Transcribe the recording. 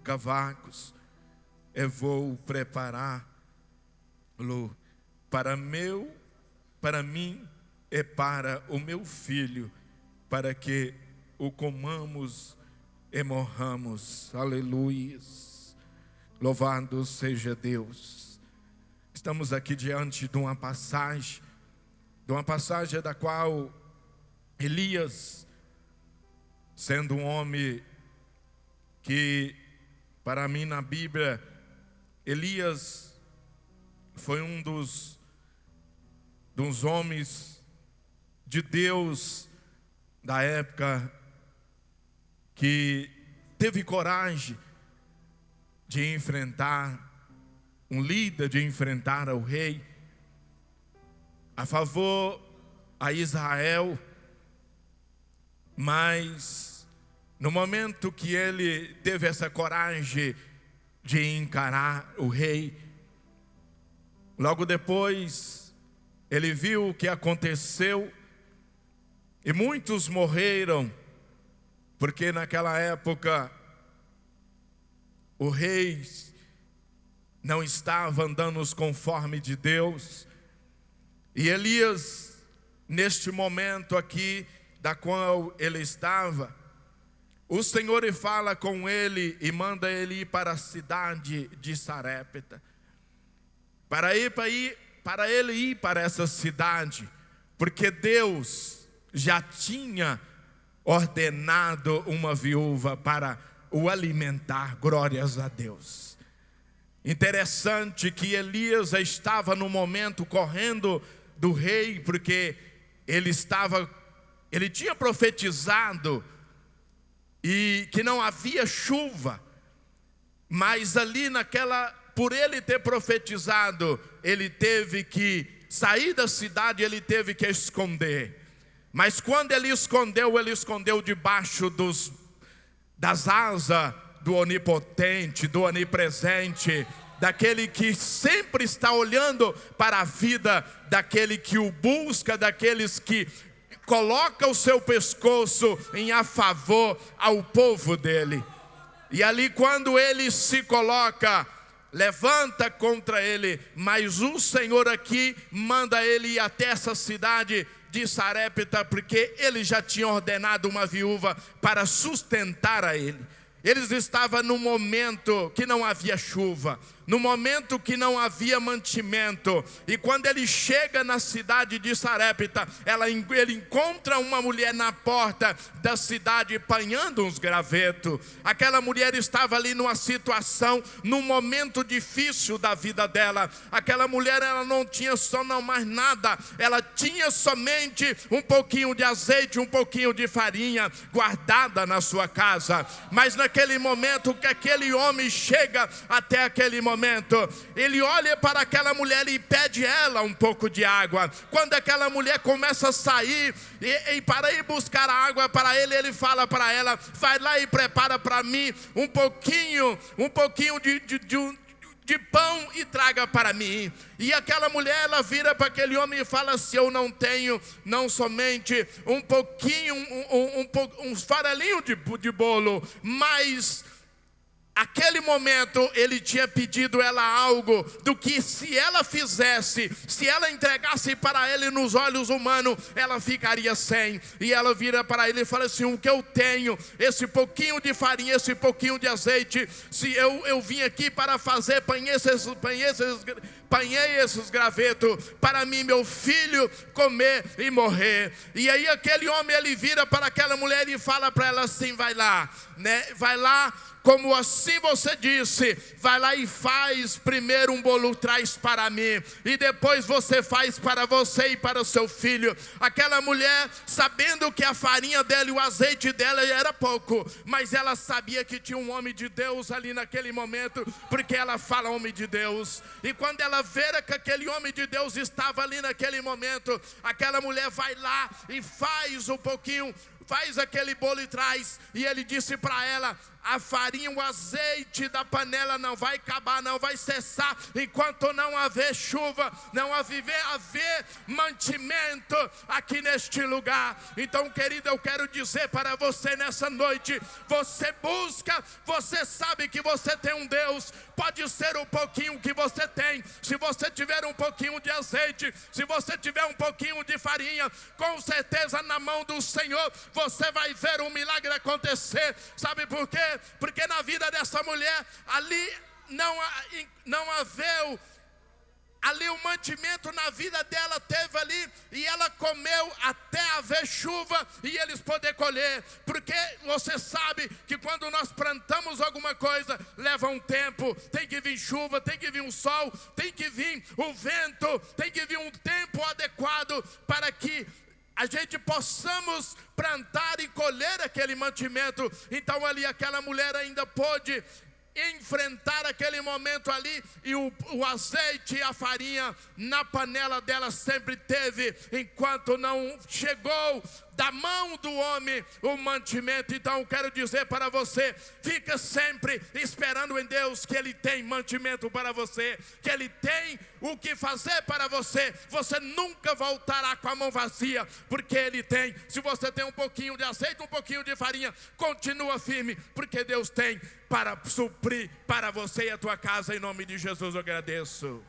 cavacos, eu vou prepará-lo para mim e para o meu filho, para que o comamos e morramos. Aleluia. Louvado seja Deus. Estamos aqui diante de uma passagem da qual Elias, sendo um homem que, para mim na Bíblia, Elias foi um dos homens de Deus da época que teve coragem de enfrentar um líder, de enfrentar o rei a favor a Israel. Mas no momento que ele teve essa coragem de encarar o rei, logo depois ele viu o que aconteceu e muitos morreram, porque naquela época o rei não estava andando conforme de Deus. E Elias, neste momento aqui da qual ele estava, o Senhor fala com ele e manda ele ir para a cidade de Sarepta, para ele ir para essa cidade, porque Deus já tinha ordenado uma viúva para o alimentar. Glórias a Deus. Interessante que Elias estava no momento correndo do rei, porque ele tinha profetizado e que não havia chuva, mas ali por ele ter profetizado, ele teve que sair da cidade, ele teve que esconder. Mas quando ele escondeu debaixo das asas do onipotente, do onipresente, daquele que sempre está olhando para a vida daquele que o busca, daqueles que coloca o seu pescoço a favor ao povo dele. E ali quando ele se coloca, levanta contra ele, mas o Senhor aqui manda ele ir até essa cidade de Sarepta, porque ele já tinha ordenado uma viúva para sustentar a ele. Eles estavam no momento que não havia chuva, no momento que não havia mantimento. E quando ele chega na cidade de Sarepta, ele encontra uma mulher na porta da cidade apanhando uns gravetos. Aquela mulher estava ali numa situação, num momento difícil da vida dela. Aquela mulher, ela não tinha mais nada, ela tinha somente um pouquinho de azeite, um pouquinho de farinha guardada na sua casa. Mas naquele momento que aquele homem chega até aquele momento, ele olha para aquela mulher e pede ela um pouco de água. Quando aquela mulher começa a sair e para ir buscar a água para ele, ele fala para ela: vai lá e prepara para mim um pouquinho de pão e traga para mim. E aquela mulher, ela vira para aquele homem e fala assim: eu não tenho não somente um pouquinho, um farelinho de bolo, mas aquele momento ele tinha pedido ela algo do que, se ela fizesse, se ela entregasse para ele nos olhos humanos, ela ficaria sem. E ela vira para ele e fala assim: o que eu tenho, esse pouquinho de farinha, esse pouquinho de azeite, se eu vim aqui para fazer, apanhei esses gravetos para mim, meu filho, comer e morrer. E aí aquele homem, ele vira para aquela mulher e fala para ela assim: vai lá, né? Vai lá, como assim você disse, vai lá e faz primeiro um bolo, traz para mim, e depois você faz para você e para o seu filho. Aquela mulher, sabendo que a farinha dela e o azeite dela era pouco, mas ela sabia que tinha um homem de Deus ali naquele momento, porque ela fala homem de Deus. E quando ela vê que aquele homem de Deus estava ali naquele momento, aquela mulher vai lá e faz um pouquinho, faz aquele bolo e traz. E ele disse para ela: a farinha, o azeite da panela não vai acabar, não vai cessar, enquanto não haver chuva, não haver mantimento aqui neste lugar. Então, querido, eu quero dizer para você nessa noite: você busca, você sabe que você tem um Deus. Pode ser um pouquinho que você tem. Se você tiver um pouquinho de azeite, se você tiver um pouquinho de farinha, com certeza na mão do Senhor você vai ver um milagre acontecer. Sabe por quê? Porque na vida dessa mulher ali não havia ali o mantimento na vida dela, teve ali, e ela comeu até haver chuva e eles poder colher. Porque você sabe que quando nós plantamos alguma coisa, leva um tempo, tem que vir chuva, tem que vir um sol, tem que vir o vento, tem que vir um tempo adequado para que a gente possamos plantar e colher aquele mantimento. Então ali aquela mulher ainda pôde enfrentar aquele momento ali, e o azeite e a farinha na panela dela sempre teve, enquanto não chegou da mão do homem o mantimento. Então quero dizer para você: fica sempre esperando em Deus, que Ele tem mantimento para você, que Ele tem o que fazer para você. Você nunca voltará com a mão vazia, porque Ele tem. Se você tem um pouquinho de azeite, um pouquinho de farinha, continua firme, porque Deus tem para suprir para você e a tua casa. Em nome de Jesus eu agradeço.